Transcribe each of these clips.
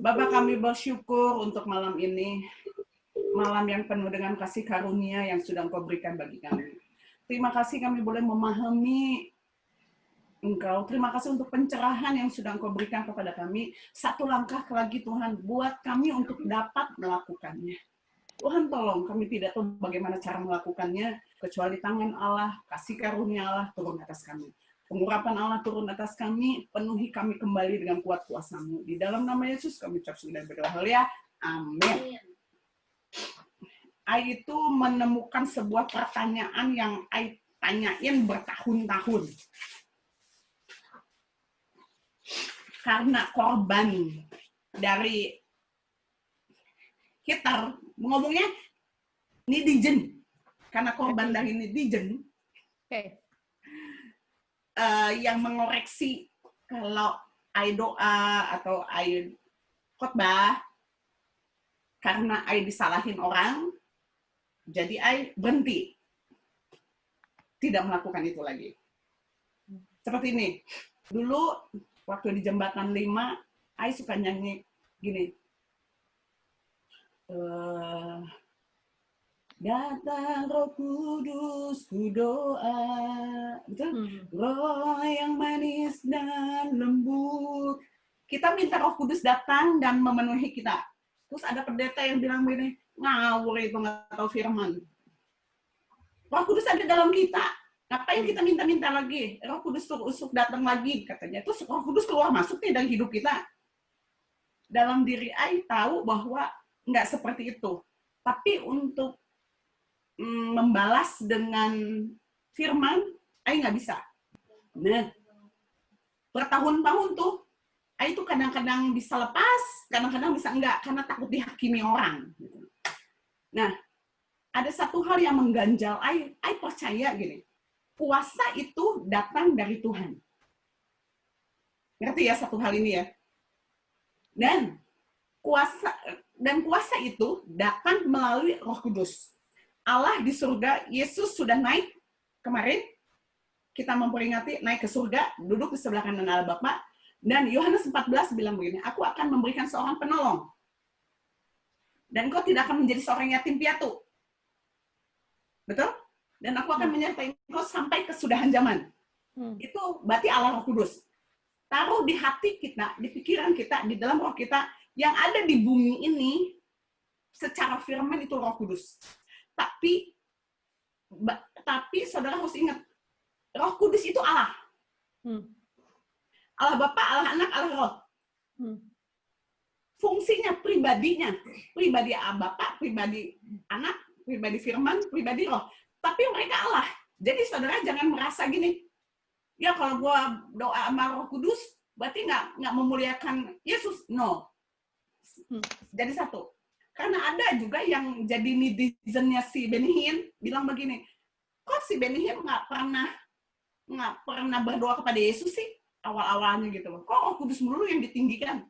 Bapa, kami bersyukur untuk malam ini, malam yang penuh dengan kasih karunia yang sudah Engkau berikan bagi kami. Terima kasih kami boleh memahami Engkau. Terima kasih untuk pencerahan yang sudah Engkau berikan kepada kami. Satu langkah lagi Tuhan, buat kami untuk dapat melakukannya. Tuhan tolong, kami tidak tahu bagaimana cara melakukannya, kecuali tangan Allah, kasih karunia Allah turun atas kami. Pengurapan Allah turun atas kami, penuhi kami kembali dengan kuat kuasa-Mu. Di dalam nama Yesus kami ucap syukur dan berdoa. Haleluya. Amin. Ai itu menemukan sebuah pertanyaan yang Ai tanyain bertahun-tahun. Karena korban dari Hitler, ngomongnya netizen. Karena korban dari netizen. Yang mengoreksi kalau ai doa atau ai khotbah karena ai disalahin orang, jadi ai berhenti tidak melakukan itu lagi. Seperti ini, dulu waktu di Jembatan 5, ai suka nyanyi gini, datang Roh Kudus, ku doa, betul? Roh yang manis dan lembut. Kita minta Roh Kudus datang dan memenuhi kita. Terus ada pendeta yang bilang begini, ngawur itu nggak tahu firman. Roh Kudus ada dalam kita. Ngapain kita minta-minta lagi? Roh Kudus usuk datang lagi katanya. Terus Roh Kudus keluar masuk nih dari hidup kita. Dalam diri ai tahu bahwa nggak seperti itu. Tapi untuk membalas dengan firman, ai nggak bisa. Nah, bertahun-tahun tuh, ai tuh kadang-kadang bisa lepas, kadang-kadang bisa enggak, karena takut dihakimi orang. Nah, ada satu hal yang mengganjal ai percaya gini, puasa itu datang dari Tuhan. Ngerti ya satu hal ini ya? Dan kuasa itu datang melalui Roh Kudus. Allah di surga, Yesus sudah naik kemarin, kita memperingati naik ke surga, duduk di sebelah kanan Allah Bapa, dan Yohanes 14 bilang begini, aku akan memberikan seorang penolong, dan kau tidak akan menjadi seorang yatim piatu. Betul? Dan aku akan menyertai kau sampai kesudahan zaman. Itu berarti Allah Roh Kudus. Taruh di hati kita, di pikiran kita, di dalam roh kita, yang ada di bumi ini, secara firman itu Roh Kudus. Tapi saudara harus ingat, Roh Kudus itu Allah. Allah Bapa, Allah Anak, Allah Roh. Fungsinya, pribadinya, pribadi Bapa, pribadi Anak, pribadi Firman, pribadi Roh. Tapi mereka Allah. Jadi saudara jangan merasa gini, ya kalau gua doa sama Roh Kudus, berarti nggak memuliakan Yesus. No. Jadi satu. Karena ada juga yang jadi netizennya si Benny Hinn bilang begini, kok si Benny Hinn nggak pernah berdoa kepada Yesus sih awal-awalnya gitu loh. Kok Roh Kudus mulu yang ditinggikan?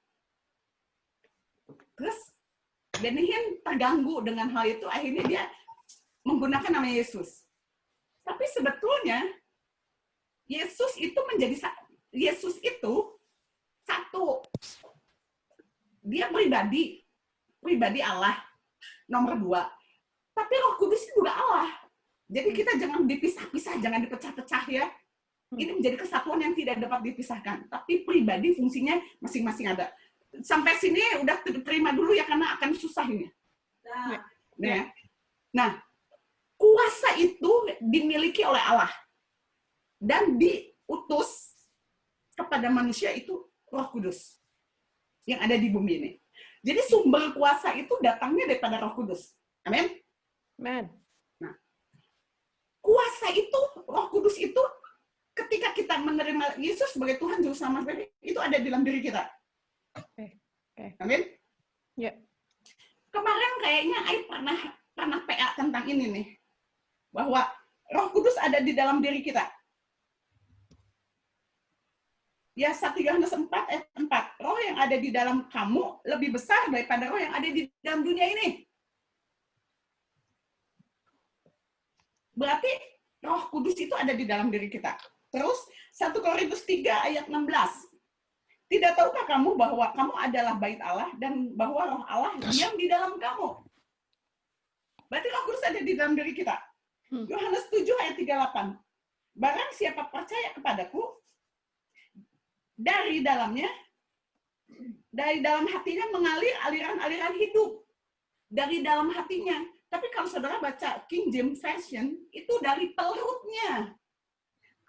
Terus Benny Hinn terganggu dengan hal itu, akhirnya dia menggunakan nama Yesus. Tapi sebetulnya Yesus itu satu. Dia pribadi Allah, nomor 2. Tapi Roh Kudus itu juga Allah. Jadi kita jangan dipisah-pisah, jangan dipecah-pecah ya. Ini menjadi kesatuan yang tidak dapat dipisahkan. Tapi pribadi fungsinya masing-masing ada. Sampai sini udah terima dulu ya, karena akan susah ini. Nah, kuasa itu dimiliki oleh Allah. Dan diutus kepada manusia itu Roh Kudus yang ada di bumi ini. Jadi sumber kuasa itu datangnya daripada Roh Kudus. Amin? Amin. Nah, kuasa itu, Roh Kudus itu, ketika kita menerima Yesus sebagai Tuhan Juru Selamat, itu ada di dalam diri kita. Amin? Ya. Kemarin kayaknya Ai pernah PA tentang ini nih, bahwa Roh Kudus ada di dalam diri kita. Ya, 1 Yohanes 4 ayat 4. Roh yang ada di dalam kamu lebih besar daripada roh yang ada di dalam dunia ini. Berarti Roh Kudus itu ada di dalam diri kita. Terus 1 Korintus 3 ayat 16. Tidak tahukah kamu bahwa kamu adalah bait Allah dan bahwa Roh Allah diam di dalam kamu? Berarti Roh Kudus ada di dalam diri kita. Yohanes 7 ayat 38. Barang siapa percaya kepadaku, dari dalam hatinya mengalir aliran-aliran hidup. Dari dalam hatinya. Tapi kalau saudara baca King James Version, itu dari perutnya.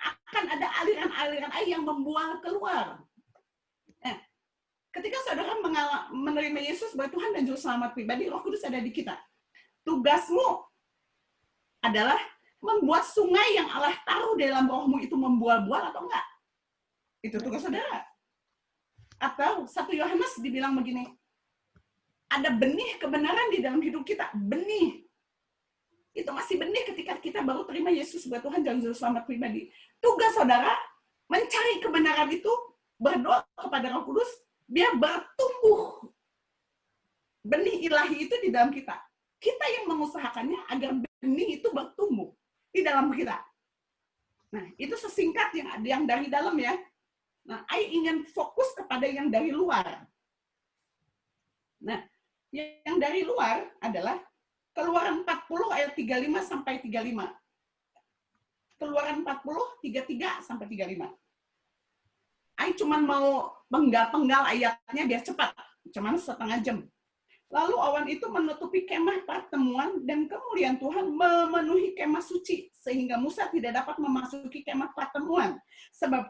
Akan ada aliran-aliran air yang membual keluar. Ketika saudara menerima Yesus sebagai Tuhan dan Juru Selamat pribadi, Roh Kudus ada di kita. Tugasmu adalah membuat sungai yang Allah taruh dalam rohmu itu membual-bual atau enggak. Itu tugas saudara. Atau 1 Yohanes dibilang begini, ada benih kebenaran di dalam hidup kita. Benih. Itu masih benih ketika kita baru terima Yesus sebagai Tuhan dan Juru Selamat pribadi. Tugas saudara, mencari kebenaran itu, berdoa kepada Roh Kudus, biar bertumbuh. Benih ilahi itu di dalam kita. Kita yang mengusahakannya agar benih itu bertumbuh di dalam kita. Nah, itu sesingkat yang dari dalam ya. Nah, I ingin fokus kepada yang dari luar. Nah, yang dari luar adalah Keluaran 40 ayat 35 sampai 35. Keluaran 40, 33 sampai 35. I cuman mau penggal-penggal ayatnya biar cepat. Cuman setengah jam. Lalu awan itu menutupi kemah pertemuan dan kemuliaan Tuhan memenuhi kemah suci sehingga Musa tidak dapat memasuki kemah pertemuan. Sebab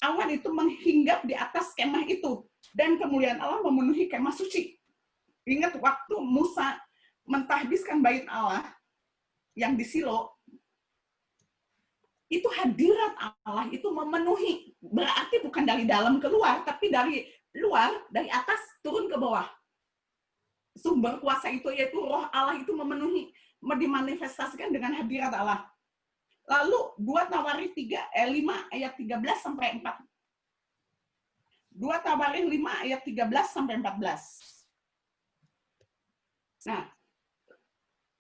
awan itu menghinggap di atas kemah itu dan kemuliaan Allah memenuhi kemah suci. Ingat waktu Musa mentahbiskan bait Allah yang di Silo, itu hadirat Allah itu memenuhi, berarti bukan dari dalam keluar, tapi dari luar, dari atas turun ke bawah. Sumber kuasa itu yaitu Roh Allah itu memenuhi, dimanifestasikan dengan hadirat Allah. Lalu 2 Tawarikh 5 ayat 13 sampai 4. 2 Tawarikh 5 ayat 13 sampai 14. Nah,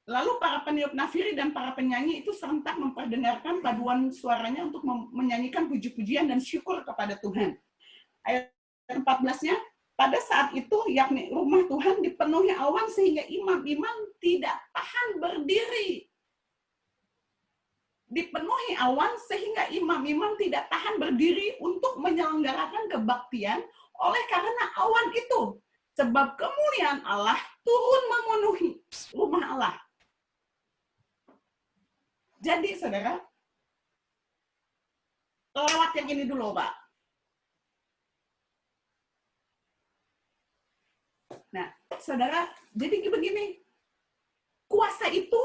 lalu para peniup nafiri dan para penyanyi itu serentak memperdengarkan paduan suaranya untuk menyanyikan puji-pujian dan syukur kepada Tuhan. Ayat 14-nya, pada saat itu, yakni rumah Tuhan dipenuhi awan sehingga imam-imam tidak tahan berdiri. Dipenuhi awan sehingga imam-imam tidak tahan berdiri untuk menyelenggarakan kebaktian oleh karena awan itu. Sebab kemuliaan Allah turun memenuhi rumah Allah. Jadi, saudara, lewat yang ini dulu, Pak. Nah, saudara, jadi begini, kuasa itu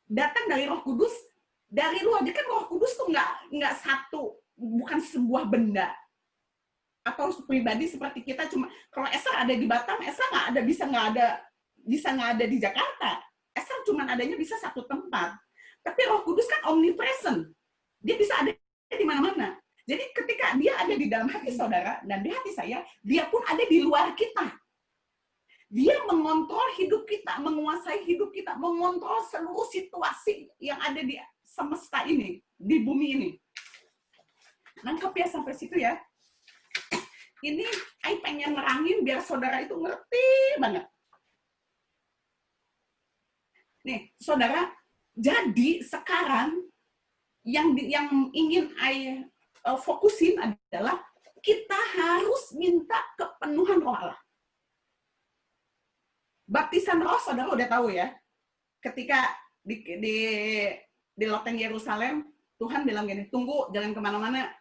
datang dari Roh Kudus, dari luar. Jadi kan Roh Kudus tuh nggak satu, bukan sebuah benda atau pribadi seperti kita. Cuma kalau Esther ada di Batam, Esther bisa nggak ada di Jakarta. Esther cuma adanya bisa satu tempat. Tapi Roh Kudus kan omnipresent. Dia bisa ada di mana-mana. Jadi ketika dia ada di dalam hati saudara dan di hati saya, dia pun ada di luar kita. Dia mengontrol hidup kita, menguasai hidup kita, mengontrol seluruh situasi yang ada di semesta ini, di bumi ini. Nangkep ya sampai situ ya. Ini saya pengen nerangin biar saudara itu ngerti banget. Nih, saudara, jadi sekarang yang ingin saya fokusin adalah kita harus minta kepenuhan Roh Allah. Baptisan Roh, saudara udah tahu ya. Ketika di loteng Yerusalem, Tuhan bilang gini, tunggu, jangan kemana-mana.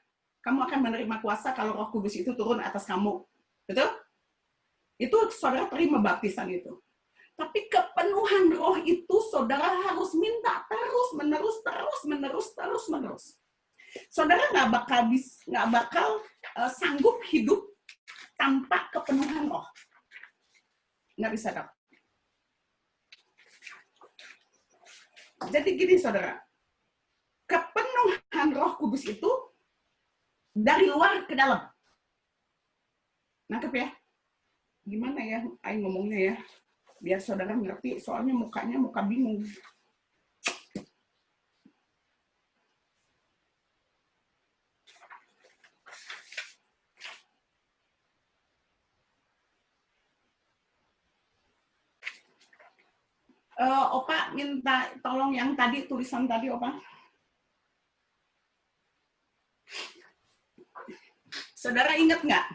Kamu akan menerima kuasa kalau Roh Kudus itu turun atas kamu. Betul? Itu saudara terima baptisan itu. Tapi kepenuhan Roh itu saudara harus minta terus-menerus. Saudara nggak bakal sanggup hidup tanpa kepenuhan Roh. Nggak bisa, dong. Jadi gini, saudara. Kepenuhan Roh Kudus itu dari luar ke dalam. Nangkep ya? Gimana ya Aing ngomongnya ya? Biar saudara ngerti, soalnya mukanya muka bingung. Opa minta tolong yang tadi, tulisan tadi, Opa. Saudara ingat nggak?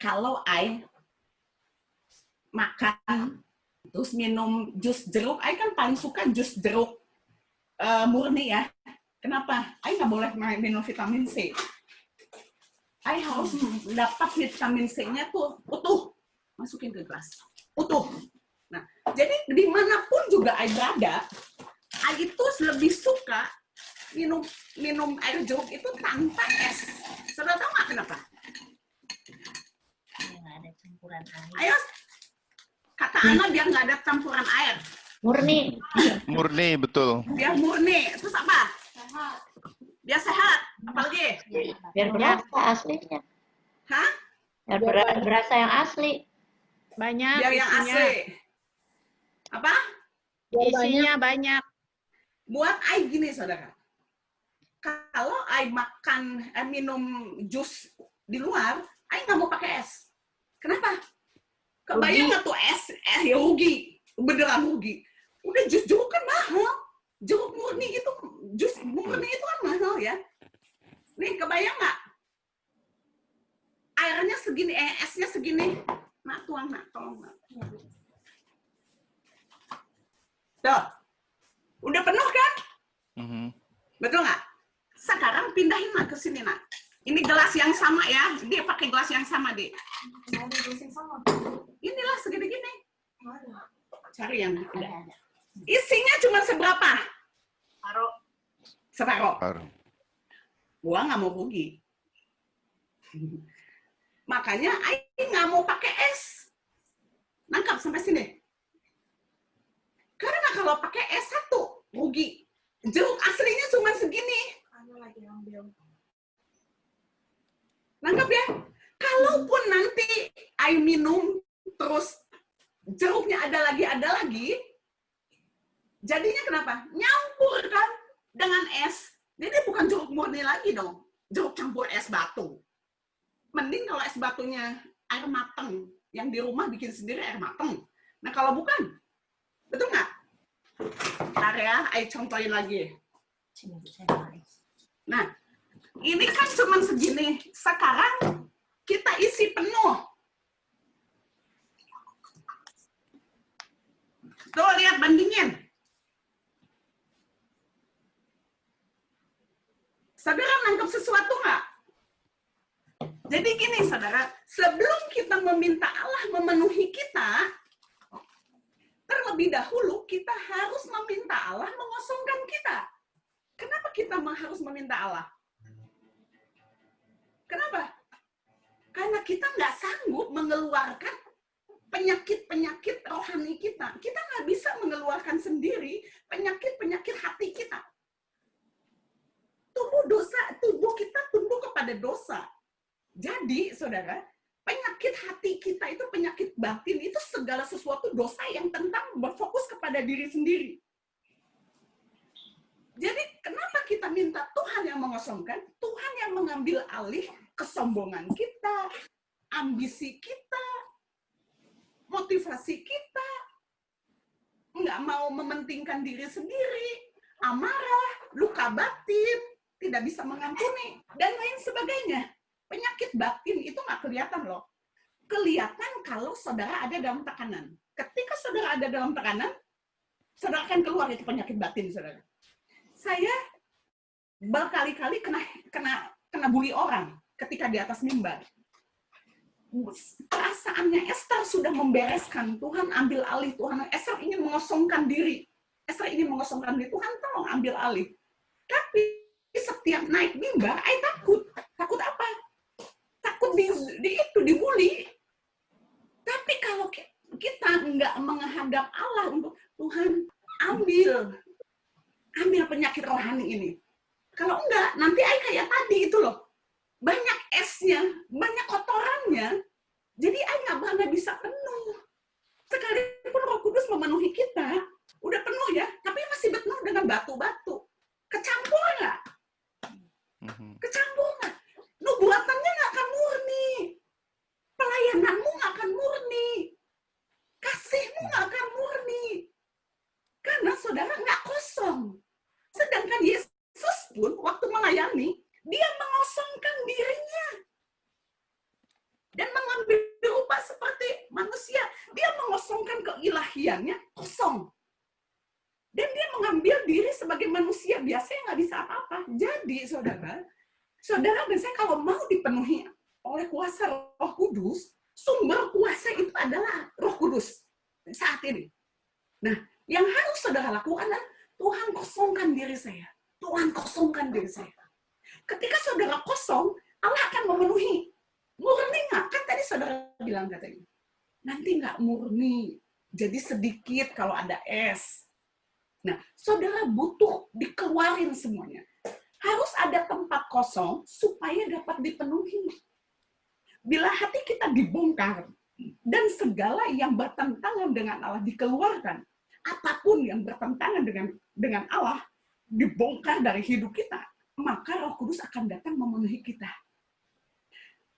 Kalau I makan, terus minum jus jeruk, I kan paling suka jus jeruk murni ya. Kenapa? I nggak boleh minum vitamin C. I harus dapat vitamin C-nya tuh utuh. Masukin ke gelas. Utuh. Nah, jadi dimanapun juga I berada, I itu lebih suka minum air jeruk itu tanpa es. Saudara tahu nggak kenapa? Nggak ada campuran air. Ayo, kata Ana biar nggak ada campuran air. Murni. Murni, betul. Biar murni. Terus apa? Sehat. Biar sehat. Apalagi? Biar berasa aslinya. Hah? Biar berasa yang asli. Banyak. Biar yang isinya. asli. Apa? Isinya banyak. Buat I gini, saudara. Kalau I makan, minum jus di luar, I nggak mau pakai es. Kenapa? Kebayang nggak tuh es? Ya rugi. Beneran rugi. Udah jus jeruk kan mahal. Jeruk murni itu, jus murni itu kan mahal ya. Nih, kebayang nggak? Airnya segini, esnya segini. Nak, tuang, nak, tolong, nak. Tuh. Udah penuh kan? Betul nggak? Sekarang pindahin nak ke sini, nak. Ini gelas yang sama ya. Dia pakai gelas yang sama, Dek. Inilah segini gini. Cari yang ada. Isinya cuma seberapa? Separuh. Gua nggak mau rugi. Makanya I nggak mau pakai es. Nangkap sampai sini. Karena kalau pakai es satu, rugi. Jeruk aslinya cuma segini. Nangkap ya? Kalaupun nanti I minum, terus jeruknya ada lagi, jadinya kenapa? Nyampur kan dengan es. Jadi bukan jeruk murni lagi dong. Jeruk campur es batu. Mending kalau es batunya air mateng. Yang di rumah bikin sendiri air mateng. Nah kalau bukan, betul nggak? Ntar ya, I contohin lagi. Nah, ini kan cuma segini. Sekarang kita isi penuh. Tuh, lihat, bandingin. Saudara nangkep sesuatu nggak? Jadi gini, saudara, sebelum kita meminta Allah memenuhi kita, terlebih dahulu kita harus meminta Allah mengosongkan kita. Kenapa kita harus meminta Allah? Kenapa? Karena kita nggak sanggup mengeluarkan penyakit-penyakit rohani kita. Kita nggak bisa mengeluarkan sendiri penyakit-penyakit hati kita. Tubuh kita tumbuh kepada dosa. Jadi, saudara, penyakit hati kita itu penyakit batin, itu segala sesuatu dosa yang tentang berfokus kepada diri sendiri. Jadi, kenapa kita minta Tuhan yang mengosongkan? Tuhan yang mengambil alih kesombongan kita, ambisi kita, motivasi kita, nggak mau mementingkan diri sendiri, amarah, luka batin, tidak bisa mengampuni, dan lain sebagainya. Penyakit batin itu nggak kelihatan loh. Kelihatan kalau saudara ada dalam tekanan. Ketika saudara ada dalam tekanan, saudara akan keluar itu penyakit batin, saudara. Saya berkali-kali kena bully orang ketika di atas mimbar. Perasaannya Esther sudah membereskan, Tuhan ambil alih, Tuhan. Esther ingin mengosongkan diri. Esther ingin mengosongkan diri, Tuhan tolong ambil alih. Tapi setiap naik mimbar, saya takut. Takut apa? Takut dibully. Tapi kalau kita nggak menghadap Allah untuk Tuhan ambil penyakit rohani ini. Kalau enggak, nanti kayak tadi itu loh. Banyak esnya, banyak kotorannya. Jadi nggak pernah bisa penuh. Sekalipun Roh Kudus memenuhi kita, udah penuh ya, tapi masih penuh dengan batu-batu. Kecampur nggak? Kecampur nggak? Nubuatannya nggak akan murni. Pelayananmu nggak akan murni. Kasihmu nggak akan murni. Bahkan Yesus pun waktu melayani, dia mengosongkan dirinya dan mengambil rupa seperti manusia. Dia mengosongkan keilahiannya, kosong. Dan dia mengambil diri sebagai manusia, biasanya nggak bisa apa-apa. Jadi, saudara dan saya kalau mau dipenuhi oleh kuasa Roh Kudus, sumber kuasa itu adalah Roh Kudus saat ini. Nah, yang harus saudara lakukan adalah Tuhan kosongkan diri saya. Tuhan kosongkan diri saya. Ketika saudara kosong, Allah akan memenuhi. Murni nggak? Kan tadi saudara bilang katanya. Nanti nggak murni. Jadi sedikit kalau ada es. Nah, saudara butuh dikeluarin semuanya. Harus ada tempat kosong supaya dapat dipenuhi. Bila hati kita dibongkar dan segala yang bertentangan dengan Allah dikeluarkan, apapun yang bertentangan dengan Allah dibongkar dari hidup kita, maka Roh Kudus akan datang memenuhi kita.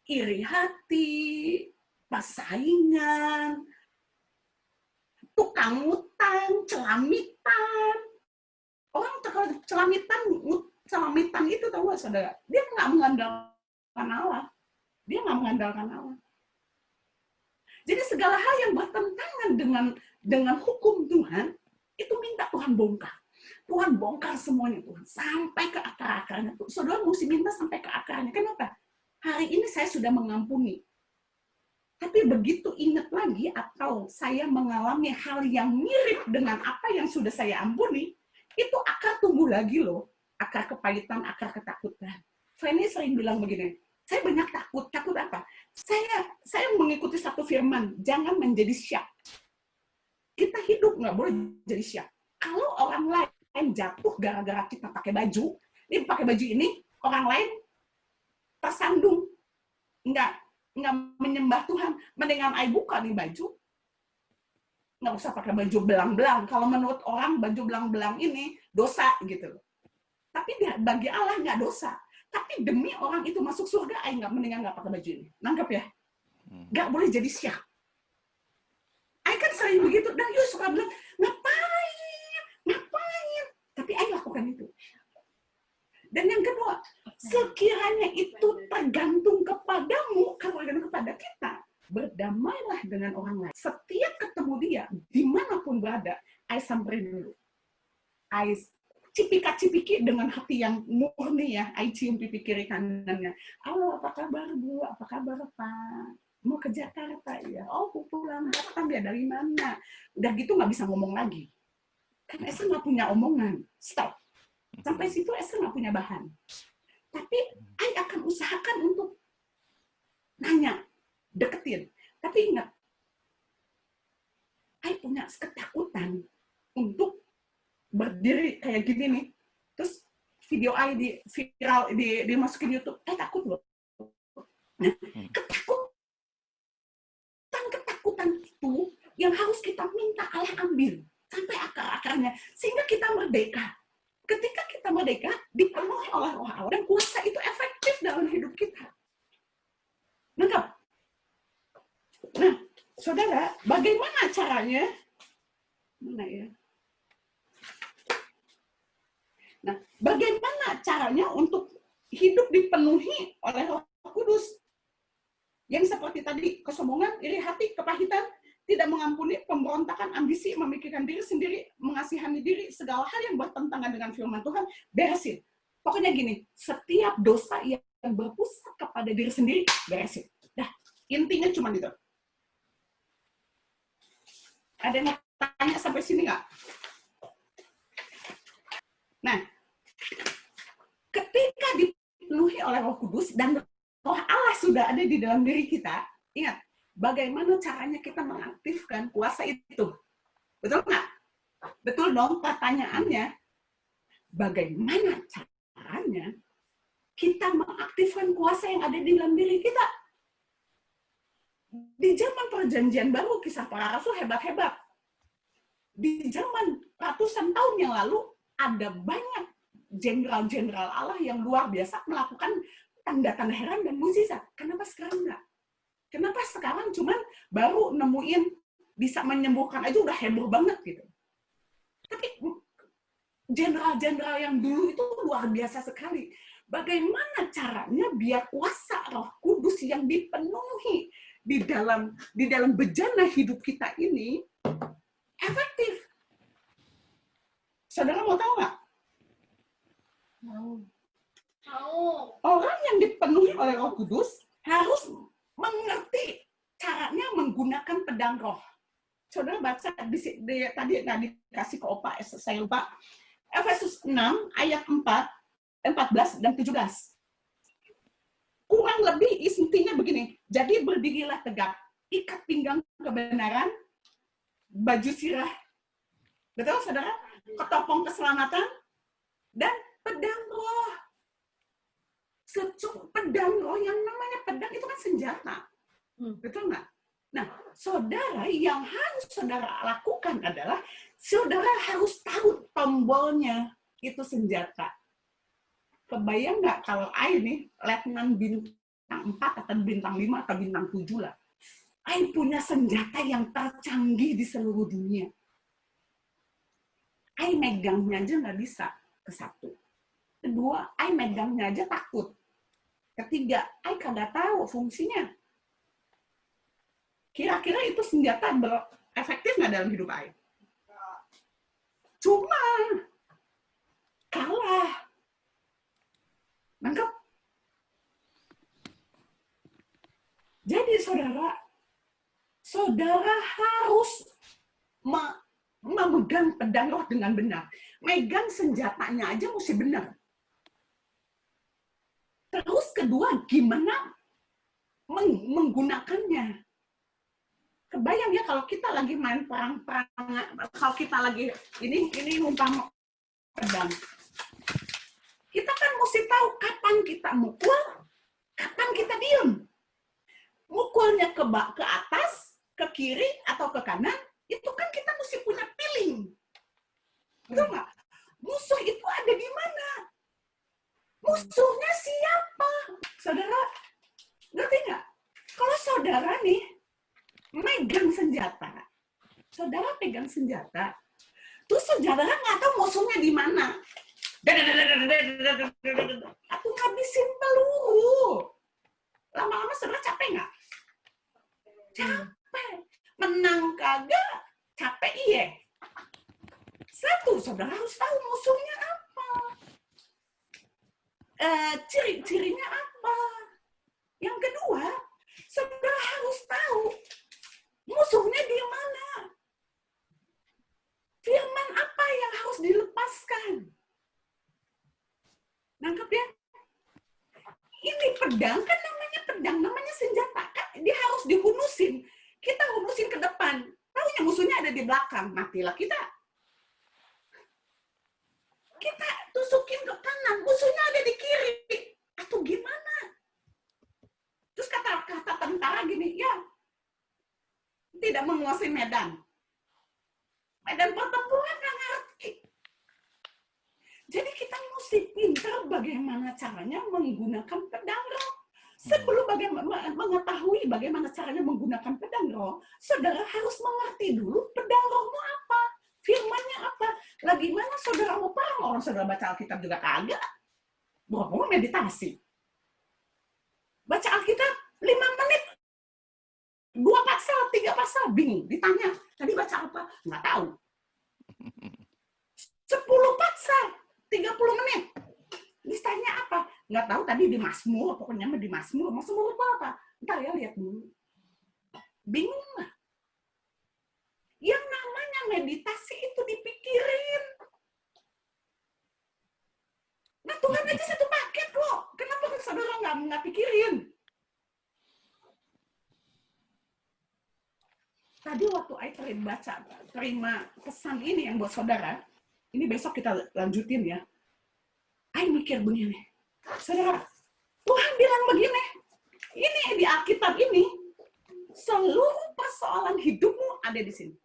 Iri hati, persaingan, tukang utang, celamitan. Orang celamitan itu tahu nggak saudara? Dia nggak mengandalkan Allah. Dia nggak mengandalkan Allah. Jadi segala hal yang bertentangan dengan hukum Tuhan, itu minta Tuhan bongkar. Tuhan bongkar semuanya Tuhan, sampai ke akar-akarnya. Saudara mesti minta sampai ke akarnya. Kenapa? Hari ini saya sudah mengampuni. Tapi begitu ingat lagi atau saya mengalami hal yang mirip dengan apa yang sudah saya ampuni, itu akar tumbuh lagi loh. Akar kepahitan, akar ketakutan. Fanny sering bilang begini, saya banyak takut. Takut apa? Saya mengikuti satu firman, jangan menjadi syak. Kita hidup nggak boleh jadi syak. Kalau orang lain jatuh gara-gara kita pakai baju, ini orang lain tersandung. Nggak menyembah Tuhan, mendingan I buka nih baju, nggak usah pakai baju belang-belang. Kalau menurut orang baju belang-belang ini dosa gitu. Tapi bagi Allah nggak dosa. Tapi demi orang itu masuk surga, I mendingan nggak pakai baju ini. Nangkep ya? Nggak boleh jadi syak. I kan sering begitu, dan you suka bilang, ngapain? Tapi I lakukan itu. Dan yang kedua, sekiranya itu tergantung kepadamu, kalau tergantung kepada kita, berdamailah dengan orang lain. Setiap ketemu dia, dimanapun berada, I samperin dulu. I cipika-cipiki dengan hati yang murni ya, I cium pipi kiri kanannya. Halo, apa kabar Bu? Apa kabar Pak? Mau ke Jakarta ya? Oh, pulang Batam ya, dari mana? Udah gitu nggak bisa ngomong lagi. Kan Esther nggak punya omongan. Stop. Sampai situ Esther nggak punya bahan. Tapi I akan usahakan untuk nanya, deketin. Tapi ingat, I punya ketakutan untuk berdiri kayak gini nih. Terus video I viral dimasukin YouTube. Takut loh. Nah, ketakutan itu yang harus kita minta Allah ambil sampai akar-akarnya sehingga kita merdeka. Ketika kita merdeka, dipenuhi oleh Roh Allah dan kuasa itu efektif dalam hidup kita. Lengkap? Nah, saudara, bagaimana caranya? Mana ya? Nah, bagaimana caranya untuk hidup dipenuhi oleh Roh Kudus? Yang seperti tadi, kesombongan, iri hati, kepahitan, tidak mengampuni, pemberontakan, ambisi, memikirkan diri sendiri, mengasihani diri, segala hal yang bertentangan dengan firman Tuhan, beresin. Pokoknya gini, setiap dosa yang berpusat kepada diri sendiri, beresin. Dah, intinya cuma itu. Ada yang mau tanya sampai sini nggak? Nah, ketika dipenuhi oleh Roh Kudus dan Roh Allah sudah ada di dalam diri kita, ingat, bagaimana caranya kita mengaktifkan kuasa itu? Betul nggak? Betul dong, pertanyaannya, bagaimana caranya kita mengaktifkan kuasa yang ada di dalam diri kita? Di zaman perjanjian baru, kisah para rasul hebat-hebat. Di zaman ratusan tahun yang lalu, ada banyak jenderal-jenderal Allah yang luar biasa melakukan tanda-tanda heran dan mukjizat. Kenapa sekarang enggak? Kenapa sekarang cuman baru nemuin bisa menyembuhkan aja udah heboh banget gitu. Tapi jenderal-jenderal yang dulu itu luar biasa sekali. Bagaimana caranya biar kuasa Roh Kudus yang dipenuhi di dalam bejana hidup kita ini efektif. Saudara mau tahu nggak? Tahu. Orang yang dipenuhi oleh Roh Kudus harus mengerti caranya menggunakan pedang roh. Saudara baca tadi dikasih ke Opa, saya lupa. Efesus 6 ayat 14 dan 17. Kurang lebih intinya begini. Jadi berdirilah tegak, ikat pinggang kebenaran, baju sirah, betul saudara? Ketopong keselamatan, dan pedang roh. Pedang roh, yang namanya pedang itu kan senjata. Betul nggak? Nah, saudara, yang harus saudara lakukan adalah saudara harus tahu tombolnya itu senjata. Kebayang nggak kalau Ai nih, letnan bintang 4 atau bintang 5 atau bintang 7 lah. Ai punya senjata yang tercanggih di seluruh dunia. Ai megangnya aja nggak bisa ke satu. Kedua, Ai megangnya aja takut. Ketiga, Ai kagak tahu fungsinya. Kira-kira itu senjata efektif nggak dalam hidup Ai? Cuma kalah. Nangkep? Jadi saudara harus memegang pedang roh dengan benar. Megang senjatanya aja mesti benar. Terus kedua, gimana menggunakannya? Kebayang ya kalau kita lagi main perang-perangan, kalau kita lagi ini umpama pedang. Kita kan mesti tahu kapan kita mukul, kapan kita diem. Mukulnya ke atas, ke kiri, atau ke kanan, itu kan kita mesti punya feeling. Betul nggak? Musuh itu ada di mana? Musuhnya siapa? Saudara, ngerti nggak? Kalau saudara nih, megang senjata, saudara pegang senjata, terus saudara nggak tahu musuhnya di mana. Aku ngabisin peluru. Lama-lama saudara capek nggak? Capek. Menang kagak, capek iya. Satu, saudara harus tahu musuhnya apa. Ciri-cirinya apa. Yang kedua, saudara harus tahu musuhnya di mana. Firman apa yang harus dilepaskan. Nangkep ya? Ini pedang kan namanya senjata. Kan dia harus dihunusin. Kita hunusin ke depan. Taunya musuhnya ada di belakang. Matilah kita. Kita tusukin ke kanan. Musuhnya ada di kiri. Atau gimana? Terus kata tentara gini, ya, tidak menguasai medan. Medan pertempuran nggak ngerti. Jadi kita mesti pintar bagaimana caranya menggunakan pedang roh. Sebelum mengetahui bagaimana caranya menggunakan pedang roh, saudara harus mengerti dulu pedang rohmu apa, firmannya apa. Lagi mana saudara mau perang, orang saudara baca Alkitab juga kagak. Mau meditasi. Baca Alkitab 5 menit, 2 pasal, 3 pasal, bingung. Ditanya, tadi baca apa? Nggak tahu. 10 pasal, 30 menit. Ditanya apa? Nggak tahu, tadi di Mazmur, pokoknya di Mazmur. Mazmur apa? Ntar ya, lihat dulu. Bingung nggak? Yang namanya meditasi itu dipikirin. Nah, Tuhan aja satu paket kok. Kenapa saudara nggak pikirin? Tadi waktu Ai terima pesan ini yang buat saudara, ini besok kita lanjutin ya. Ai mikir begini, saudara, Tuhan bilang begini, ini di Alkitab ini, seluruh persoalan hidupmu ada di sini.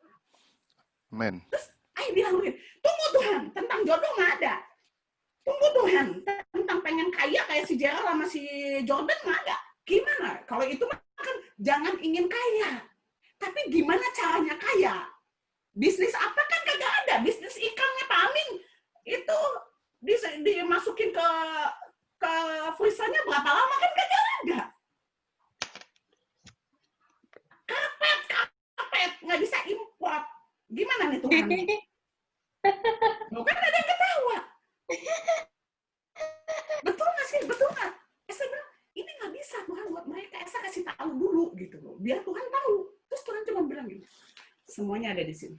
Amen. Terus Ai bilang begini, tunggu Tuhan, tentang jodoh nggak ada. Tunggu Tuhan, tentang pengen kaya kayak si Gerald sama si Jordan nggak ada. Gimana? Kalau itu kan jangan ingin kaya. Tapi gimana caranya kaya? Bisnis apa kan kagak ada. Bisnis ikannya Pak Amin itu dimasukin ke freezer-nya berapa lama kan kagak ada. Karpet nggak bisa import. Gimana nih Tuhan? Bukan ada yang ketawa. Betul nggak sih? Betul nggak? Saya bilang, ini nggak bisa Tuhan buat mereka. Saya kasih tahu dulu gitu loh. Biar Tuhan tahu. Terus Tuhan cuma bilang gitu. Semuanya ada di sini.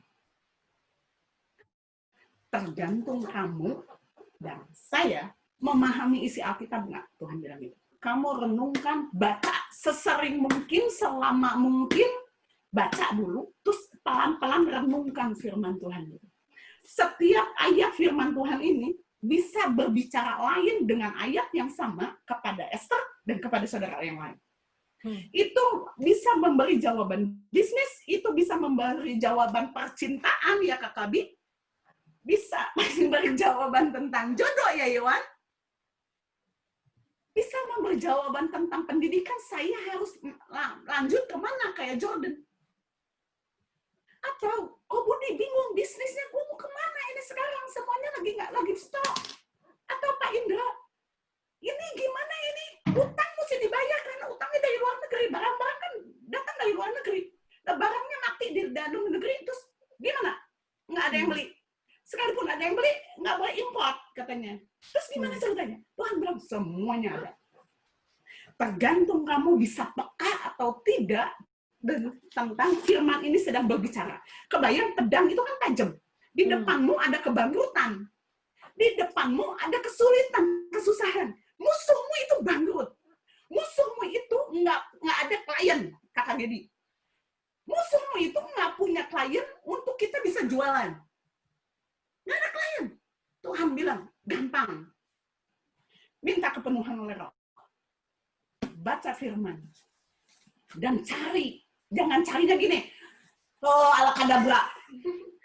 Tergantung kamu dan saya memahami isi Alkitab nggak? Tuhan bilang gitu. Kamu renungkan, baca sesering mungkin, selama mungkin, baca dulu, terus pelan-pelan renungkan firman Tuhan. Setiap ayat firman Tuhan ini bisa berbicara lain dengan ayat yang sama kepada Esther dan kepada saudara yang lain. Itu bisa memberi jawaban bisnis, itu bisa memberi jawaban percintaan ya Kak Kabi, bisa memberi jawaban tentang jodoh ya Yohan, bisa memberi jawaban tentang pendidikan, saya harus lanjut kemana kayak Jordan. Atau kok Budi bingung bisnisnya, gue mau kemana ini sekarang, semuanya lagi stop. Atau Pak Indra, ini gimana ini, utang mesti dibayar karena utangnya dari luar negeri, barang-barang kan datang dari luar negeri, nah, barangnya mati di dalam negeri, terus gimana? Nggak ada yang beli. Sekalipun ada yang beli, nggak boleh import katanya. Terus gimana ceritanya? Tuhan bilang semuanya ada. Tergantung kamu bisa peka atau tidak tentang firman ini sedang berbicara. Kebayang pedang itu kan tajam. Di depanmu ada kebangkrutan. Di depanmu ada kesulitan, kesusahan. Musuhmu itu bangkrut. Musuhmu itu nggak ada klien, Kakak Dedi. Musuhmu itu nggak punya klien untuk kita bisa jualan. Nggak ada klien. Tuhan bilang, gampang. Minta kepenuhan oleh Roh. Baca firman. Dan cari. Jangan carinya gini. Oh, alakadabra.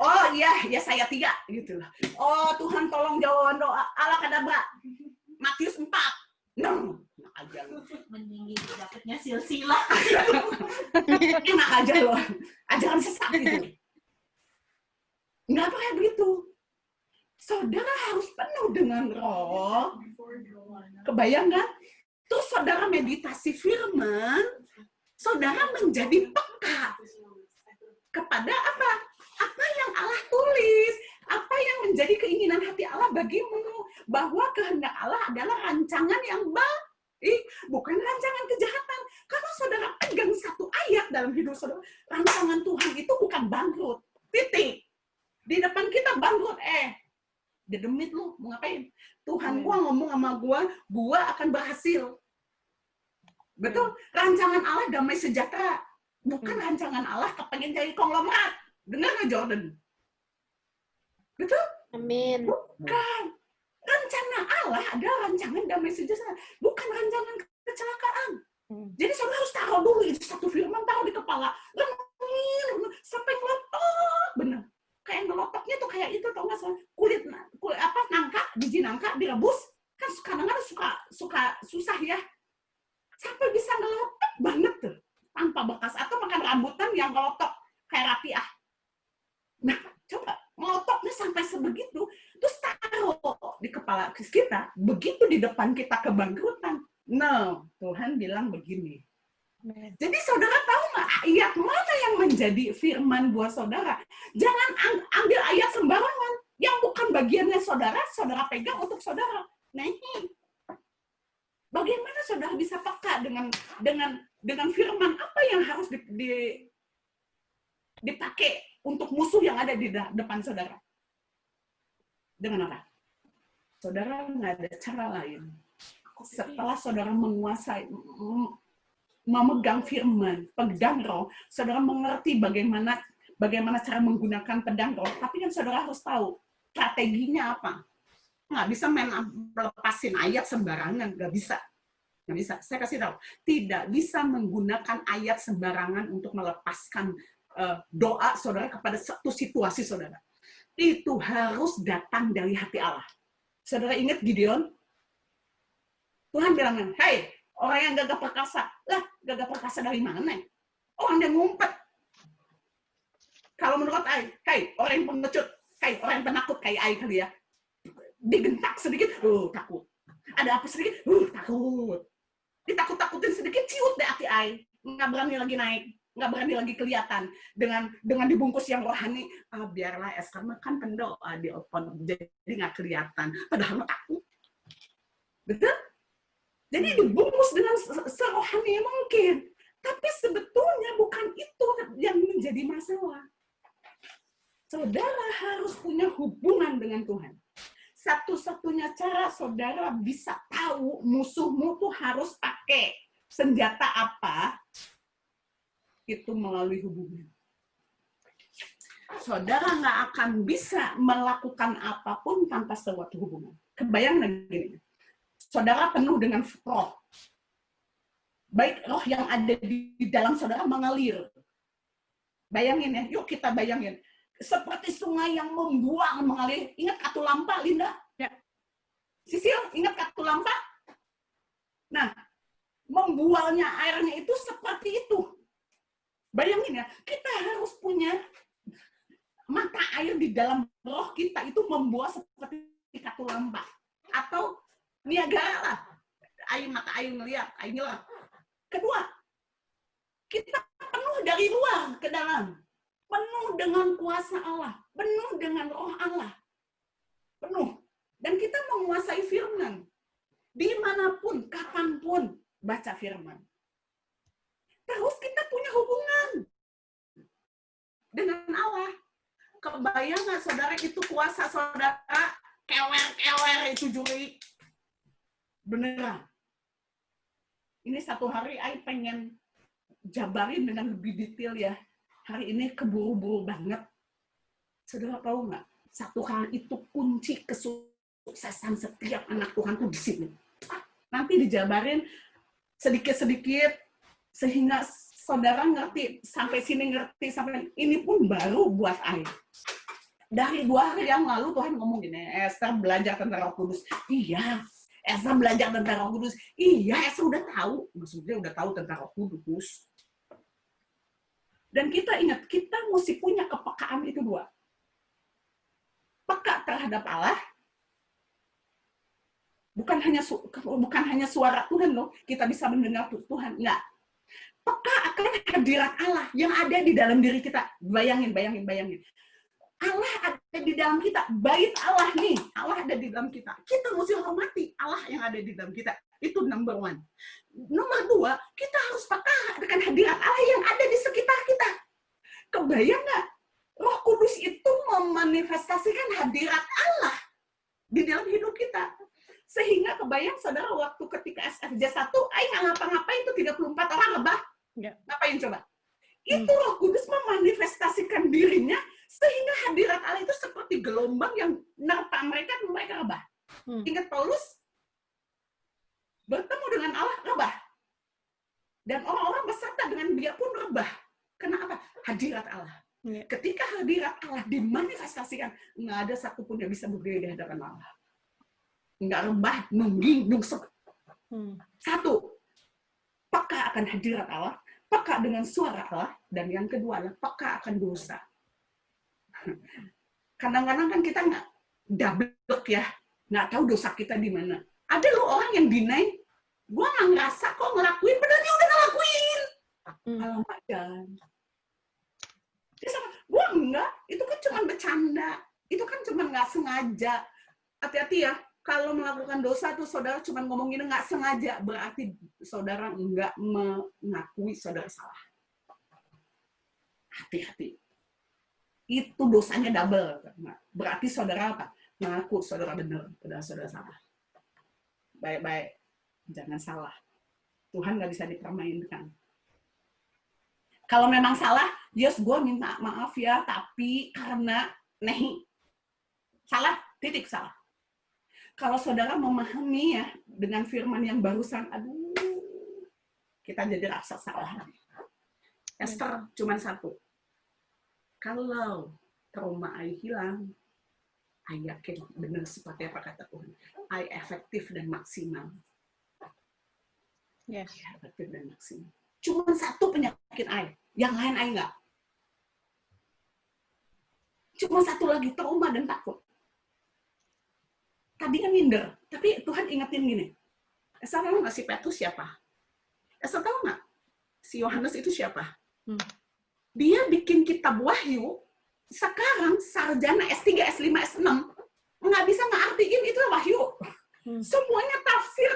Oh iya, ya saya 3. Gitu. Oh, Tuhan tolong jawab doa. Alakadabra. Matius 4. No. Enak aja loh. Meninggi dapetnya silsilah. Enak aja loh. Ajaran sesat gitu. Nggak pakai begitu. Saudara harus penuh dengan Roh. Kebayang nggak? Terus saudara meditasi firman, saudara menjadi peka kepada apa? Apa yang Allah tulis, apa yang menjadi keinginan hati Allah bagimu, bahwa kehendak Allah adalah rancangan yang baik, bukan rancangan kejahatan. Kalau saudara pegang satu ayat dalam hidup saudara, rancangan Tuhan itu bukan bangkrut. Titik. Di depan kita bangkrut, dedemit lu, mau ngapain? Tuhan gua ngomong sama gua akan berhasil. Betul? Rancangan Allah damai sejahtera. Bukan rancangan Allah kepengen jadi konglomerat. Dengar nggak Jordan? Betul? Amin. Bukan. Rencana Allah adalah rancangan damai sejahtera. Bukan rancangan kecelakaan. Jadi saudara harus taruh dulu itu satu firman, taruh di kepala. Sampai ngelotok. Bener. Kayak ngelotoknya tuh kayak itu, tau nggak? Kulit apa, nangka, biji nangka direbus. Kan kadang-kadang suka susah ya. Sampai bisa ngelotok banget tuh. Tanpa bekas. Atau makan rambutan yang ngelotok. Kayak rapiah. Nah, coba. Ngelotoknya sampai sebegitu. Terus taruh di kepala kita. Begitu di depan kita kebangkrutan. No, Tuhan bilang begini. Jadi saudara tahu nggak ayat mana yang menjadi firman buat saudara? Jangan ambil ayat sembarangan. Yang bukan bagiannya saudara, saudara pegang untuk saudara. Nah ini. Bagaimana saudara bisa peka dengan firman apa yang harus dipakai untuk musuh yang ada di depan saudara? Dengan apa? Saudara nggak ada cara lain. Setelah saudara menguasai, memegang firman, pedang Roh, saudara mengerti bagaimana cara menggunakan pedang Roh. Tapi kan saudara harus tahu strateginya apa. Nggak bisa main lepasin ayat sembarangan, nggak bisa. Nggak bisa. Saya kasih tahu, tidak bisa menggunakan ayat sembarangan untuk melepaskan doa saudara kepada satu situasi saudara. Itu harus datang dari hati Allah. Saudara ingat Gideon? Tuhan bilang, hei, orang yang gagah perkasa. Lah, gagah perkasa dari mana? Orang yang ngumpet. Kalau menurut Ai, hei, orang yang pengecut. Hei, orang yang penakut kayak Ai kali ya. digentak sedikit, takut. Ada apa sedikit, takut. Ditakut-takutin sedikit, ciut deh aki ai. Nggak berani lagi naik, nggak berani lagi kelihatan. Dengan dibungkus yang rohani, biarlah Esther makan pendoa di open, jadi nggak kelihatan. Padahal takut. Betul? Jadi dibungkus dengan serohani mungkin. Tapi sebetulnya bukan itu yang menjadi masalah. Saudara harus punya hubungan dengan Tuhan. Satu-satunya cara saudara bisa tahu musuhmu tuh harus pakai senjata apa, itu melalui hubungan. Saudara nggak akan bisa melakukan apapun tanpa suatu hubungan. Kebayang gini, saudara penuh dengan roh. Baik roh yang ada di dalam saudara mengalir. Bayangin ya, yuk kita bayangin. Seperti sungai yang membuang mengalir. Ingat Katulampa, Linda? Ya. Sisil, ingat Katulampa? Nah, membualnya airnya itu seperti itu. Bayangin ya, kita harus punya mata air di dalam roh kita itu membual seperti Katulampa. Atau Niagara lah. Mata air ngeliat, air nyelap. Kedua, kita penuh dari luar ke dalam. Penuh dengan kuasa Allah, penuh dengan roh Allah, penuh. Dan kita menguasai firman. Dimanapun, kapanpun, baca firman. Terus kita punya hubungan dengan Allah. Kebayang nggak saudara itu kuasa saudara, kewer-kewer itu juri. Beneran. Ini satu hari Ai pengen jabarin dengan lebih detail ya. Hari ini keburu-buru banget. Saudara tahu nggak? Satu hal itu kunci kesuksesan setiap anak Tuhan tuh di sini. Nanti dijabarin sedikit-sedikit sehingga saudara ngerti sampai sini ngerti sampai ini pun baru buat Ai. Dari 2 hari yang lalu Tuhan ngomong gini, Esther belajar tentang Roh Kudus. Iya, Esther belajar tentang Roh Kudus. Iya, Esther udah tahu. Maksudnya udah tahu tentang Roh Kudus. Dan kita ingat, kita mesti punya kepekaan itu 2. Peka terhadap Allah, bukan hanya suara Tuhan loh, kita bisa mendengar Tuhan, enggak. Peka akan hadirat Allah yang ada di dalam diri kita. Bayangin. Allah ada di dalam kita, bait Allah nih, Allah ada di dalam kita. Kita mesti hormati Allah yang ada di dalam kita. Itu number 1. Nomor 2, kita harus peka dengan hadirat Allah yang ada di sekitar kita. Kebayang nggak? Roh Kudus itu memanifestasikan hadirat Allah di dalam hidup kita. Sehingga kebayang saudara waktu ketika SFJ 1, nggak ngapa-ngapain itu 34 orang rebah. Ya. Ngapain coba? Itu Roh Kudus memanifestasikan dirinya sehingga hadirat Allah itu seperti gelombang yang nerpa mereka rebah. Ingat Paulus? Bertemu dengan Allah, rebah. Dan orang-orang beserta dengan dia pun rebah. Kenapa? Hadirat Allah. Ya. Ketika hadirat Allah dimanifestasikan, nggak ada satupun yang bisa berdiri di hadapan Allah. Nggak rebah, nungging, nungsep. 1, peka akan hadirat Allah, peka dengan suara Allah, dan yang kedua adalah peka akan dosa. Kadang-kadang kan kita nggak double ya, nggak tahu dosa kita di mana. Ada loh orang yang deny, gue nggak ngerasa kok ngelakuin, padahal dia udah ngelakuin. Alamak jangan. Gue enggak, itu kan cuma bercanda, itu kan cuma nggak sengaja. Hati-hati ya, kalau melakukan dosa tuh saudara cuma ngomongin nggak sengaja, berarti saudara nggak mengakui saudara salah. Hati-hati. Itu dosanya double. Berarti saudara apa? Mengaku saudara benar, padahal saudara salah. Baik-baik, jangan salah. Tuhan nggak bisa dipermainkan. Kalau memang salah, yes, gue minta maaf ya, tapi karena salah, titik salah. Kalau saudara memahami ya, dengan firman yang barusan, aduh, kita jadi rasa salah. Esther cuma 1. Kalau trauma Ai hilang, Ai yakin benar seperti apa kata Tuhan. Ai efektif dan maksimal. Yes. Efektif dan maksimal. Cuma 1 penyakit Ai, yang lain Ai enggak. Cuma 1 lagi, trauma dan takut. tadinya minder, tapi Tuhan ingetin gini, Esa tahu nggak si Petrus siapa? Esa tahu nggak si Yohanes itu siapa? Dia bikin kitab Wahyu, sekarang sarjana S3, S5, S6, nggak bisa ngartiin itu Wahyu. Semuanya tafsir.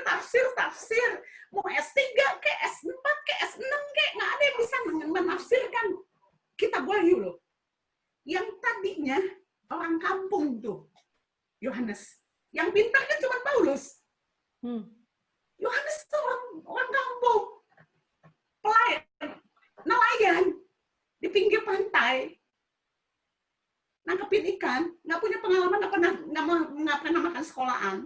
Mau S3 ke S4 ke S6 ke, nggak ada yang bisa menafsirkan kitab Wahyu loh. Yang tadinya orang kampung tuh, Yohanes. Yang pintar kan cuma Paulus. Yohanes itu orang kampung. Pelayan, nelayan di pinggir pantai. Nangkepin ikan, nggak punya pengalaman, nggak pernah makan sekolahan.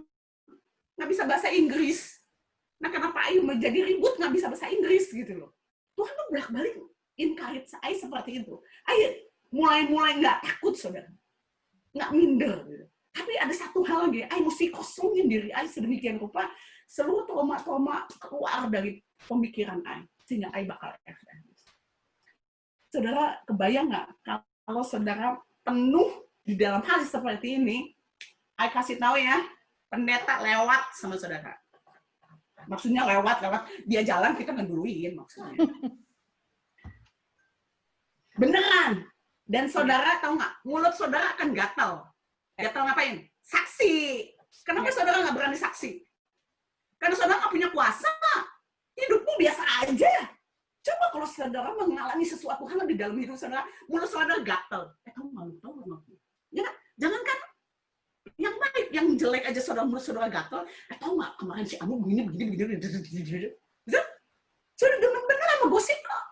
Nggak bisa bahasa Inggris. Nah, kenapa Ayu menjadi ribut nggak bisa bahasa Inggris gitu loh. Tuhan tuh bolak-balik encourage Ayu seperti itu. Ayu mulai nggak takut, saudara. Nggak minder. Gitu. Tapi ada satu hal lagi, Ayu mesti kosongin diri Ayu sedemikian rupa, seluruh trauma-trauma keluar dari pemikiran Ayu. Sehingga Ayu bakal efektif. Saudara, kebayang nggak kalau saudara penuh di dalam hal seperti ini, Ayu kasih tahu ya, pendeta lewat sama saudara. Maksudnya lewat, dia jalan kita ngeduluin maksudnya. Beneran. Dan saudara tahu nggak, mulut saudara akan gatal. Gatal ngapain? Saksi. Kenapa saudara nggak berani saksi? Karena saudara nggak punya kuasa. Hidupmu biasa aja. Coba kalau saudara mengalami sesuatu hal di dalam hidup saudara, mulut saudara gatal. Kamu malu tahu nggak? Ya, jangankan yang baik, yang jelek aja saudara mulut saudara gatal. Tahu nggak kemarin si Amu begini. Sudah bener-bener sama gosip kok.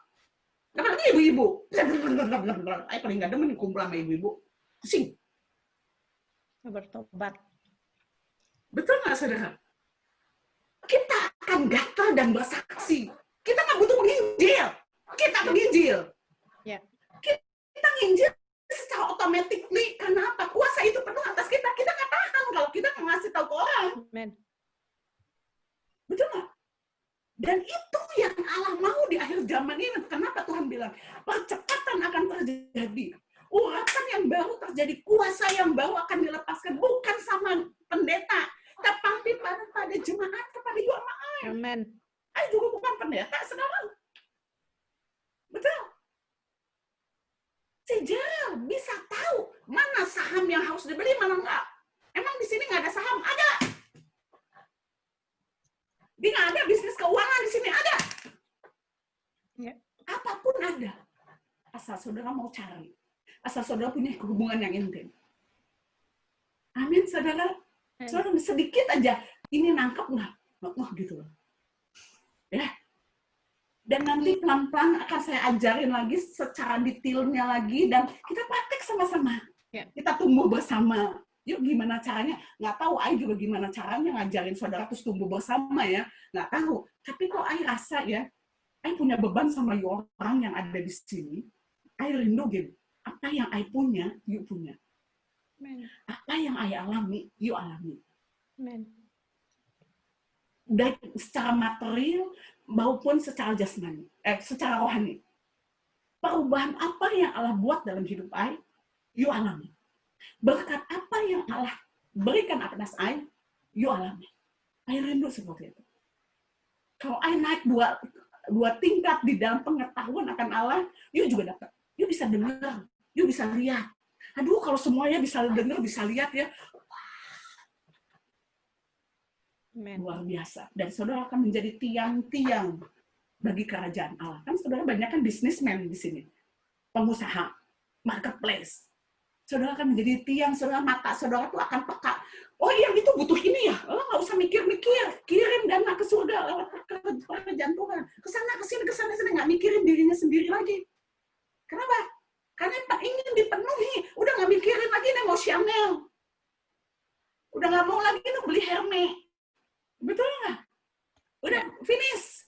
Apalagi ibu-ibu. Ayo paling nggak demen kumpul sama ibu-ibu. Pusing. Bertobat. Betul nggak saudara? Kita akan gatal dan bersaksi. Kita nggak butuh menginjil. Kita menginjil. Ya. Kita nginjil secara otomatis. Karena apa? Kuasa itu penuh atas kita. Kita nggak tahan kalau kita ngasih tahu ke orang. Amen. Betul nggak? Dan itu yang Allah mau di akhir zaman ini. Kenapa Tuhan bilang? Percepatan akan terjadi. Urapan yang baru terjadi. Kuasa yang baru akan dilepaskan. Bukan sama pendeta. Tapi pada jemaat, kepada jemaat. Amen. Saya juga bukan pendeta sekarang. Betul. Si Gerald bisa tahu mana saham yang harus dibeli, mana enggak. Emang di sini nggak ada saham? Ada. Dia nggak ada bisnis keuangan di sini, ada. Ya. Apapun ada. Asal saudara mau cari. Asal saudara punya hubungan yang intim. Amin, saudara. Saudara sedikit aja. Ini nangkep nggak? Nggak gitu loh. Ya. Dan nanti pelan-pelan akan saya ajarin lagi secara detailnya lagi. Dan kita praktek sama-sama. Ya. Kita tumbuh bersama. Yuk gimana caranya? Nggak tahu, Ai juga gimana caranya ngajarin saudara terus tumbuh bersama ya. Nggak tahu. Tapi kok Ai rasa ya, Ai punya beban sama orang yang ada di sini. Ai rindu gini. Apa yang Ai punya, yuk punya. Amen. Apa yang Ai alami, yuk alami. Amen. Baik secara material maupun secara jasmani, secara rohani. Perubahan apa yang Allah buat dalam hidup Ai, yuk alami. Berkat apa yang Allah berikan atas Ai, yuk alami. Ai rindu seperti itu. Kalau Ai naik dua tingkat di dalam pengetahuan akan Allah, yuk juga dapat. Yuk bisa dengar, yuk bisa lihat. Aduh, kalau semuanya bisa dengar, bisa lihat ya, Amen. luar biasa. Dan saudara akan menjadi tiang-tiang bagi kerajaan Allah. Kan saudara banyak kan bisnismen di sini, pengusaha, marketplace. Saudara akan menjadi tiang, saudara mata saudara tuh akan peka. Oh yang itu butuh ini ya, nggak usah mikir-mikir, kirim dana ke surga lewat kerajaan Tuhan. Kesana sini, nggak mikirin dirinya sendiri lagi. Kenapa? Karena ingin dipenuhi, udah nggak mikirin lagi nih mau Chanel, udah nggak mau lagi nih beli Hermes. Betul nggak? Udah finish.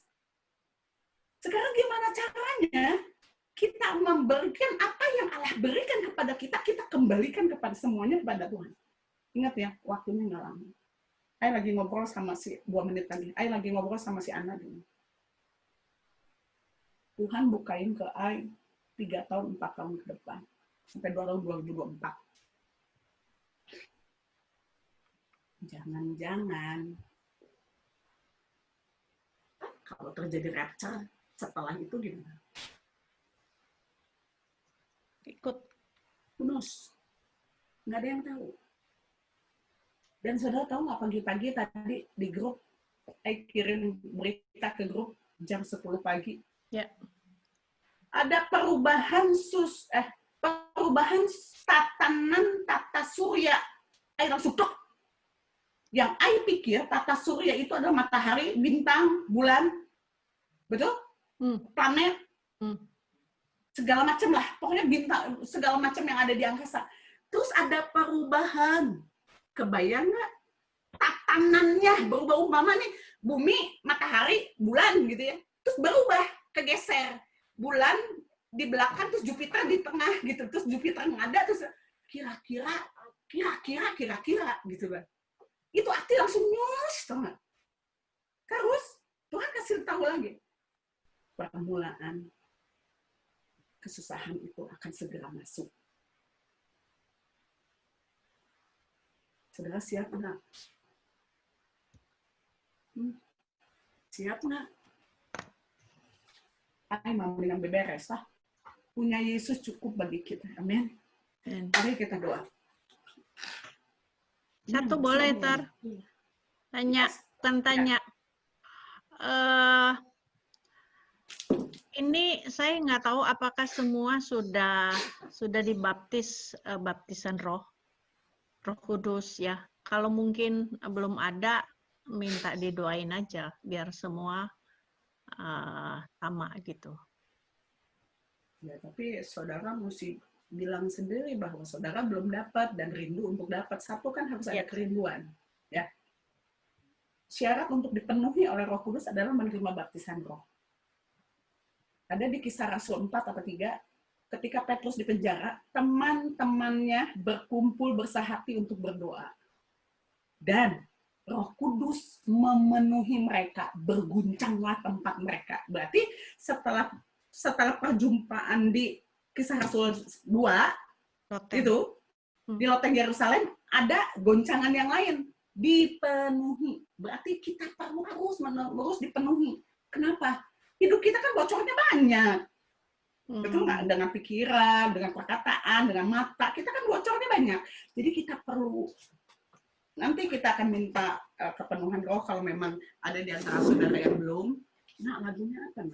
Sekarang gimana caranya kita memberikan apa yang Allah berikan kepada kita, kita kembalikan kepada semuanya kepada Tuhan. Ingat ya, waktunya nggak lama. Saya lagi ngobrol sama 2 menit lagi. Saya lagi ngobrol sama si Ana dulu. Tuhan bukain ke Ai 3 tahun, 4 tahun ke depan. 2024. Jangan-jangan kalau terjadi rapture setelah itu gimana? Ikut. Who knows? Nggak ada yang tahu. Dan saudara tahu nggak, pagi-pagi tadi di grup, saya kirim berita ke grup jam 10 pagi. Ya. Ada perubahan tata surya. Saya langsung tuk. Yang saya pikir tata surya itu adalah matahari, bintang, bulan, betul? Planet, segala macam lah. Pokoknya bintang, segala macam yang ada di angkasa. Terus ada perubahan. Kebayang nggak? Tatanannya berubah, umpama nih bumi, matahari, bulan gitu ya. Terus berubah, kegeser. Bulan di belakang, terus Jupiter di tengah gitu. Terus Jupiter nggak ada, terus kira-kira gitu kan. Itu arti langsung nyus, tau nggak? Terus Tuhan kasih tahu lagi, permulaan kesusahan itu akan segera masuk. Saudara siap nggak? Siap nggak? Ay, mau dengan beberes lah. Punya Yesus cukup bagi kita. Amin. Mari kita doa. Satu boleh, Tar? Tanya. Ini saya nggak tahu apakah semua sudah dibaptis baptisan Roh Kudus ya. Kalau mungkin belum ada, minta didoain aja biar semua sama gitu. Ya, tapi saudara mesti bilang sendiri bahwa saudara belum dapat dan rindu untuk dapat. Satu kan harus ada kerinduan. Ya. Syarat untuk dipenuhi oleh Roh Kudus adalah menerima baptisan Roh. Ada di Kisah Rasul 4 atau 3, ketika Petrus di penjara, teman-temannya berkumpul bersahati untuk berdoa. Dan Roh Kudus memenuhi mereka, berguncanglah tempat mereka. Berarti setelah perjumpaan di Kisah Rasul 2, itu, di loteng Yerusalem, ada goncangan yang lain. Dipenuhi. Berarti kita perlu terus dipenuhi. Kenapa? Hidup kita kan bocornya banyak. Betul nggak? Dengan pikiran, dengan perkataan, dengan mata. Kita kan bocornya banyak. Jadi kita perlu, nanti kita akan minta kepenuhan Roh kalau memang ada di antara saudara yang belum. Nah, lagunya apa?